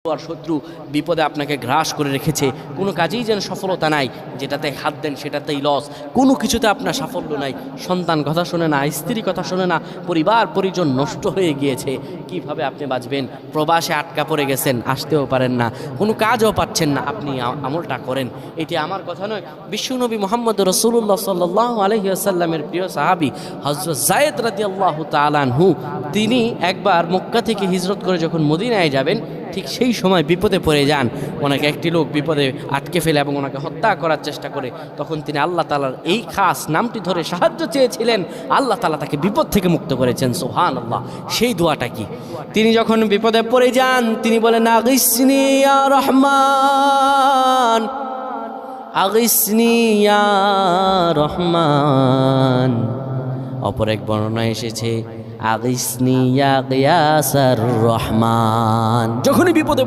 আর শত্রু বিপদে আপনাকে গ্রাস করে রেখেছে, কোনো কাজেই যেন সফলতা নাই, যেটাতে হাত দেন সেটাতেই লস, কোনো কিছুতে আপনার সাফল্য নাই, সন্তান কথা শোনে না, স্ত্রী কথা শোনে না, পরিবার পরিজন নষ্ট হয়ে গিয়েছে, কিভাবে আপনি বাঁচবেন? প্রবাসে আটকা পড়ে গেছেন, আসতেও পারেন না, কোনো কাজও পাচ্ছেন না, আপনি আমলটা করেন। এটি আমার কথা নয়, বিশ্বনবী মুহাম্মদ রাসূলুল্লাহ সাল্লাল্লাহু আলাইহি ওয়াসাল্লামের প্রিয় সাহাবী হযরত যায়েদ রাদিয়াল্লাহু তাআলা আনহু, তিনি একবার মক্কা থেকে হিজরত করে যখন মদিনায় যাবেন, ঠিক সেই সময় বিপদে পড়ে যান। ওনাকে একটি লোক বিপদে আটকে ফেলে এবং ওনাকে হত্যা করার চেষ্টা করে। তখন তিনি আল্লাহ তাআলার এই খাস নামটি ধরে সাহায্য চেয়েছিলেন, আল্লাহ তাআলা তাকে বিপদ থেকে মুক্ত করেছেন। সুবহানাল্লাহ। সেই দোয়াটা কি? তিনি যখন বিপদে পড়ে যান, তিনি বলেন, আগিসনি ইয়া রহমান, আগিসনি ইয়া রহমান। অপর এক বর্ণনা এসেছে, আগিসনি ইয়া গিয়াসার রহমান। যখনই বিপদে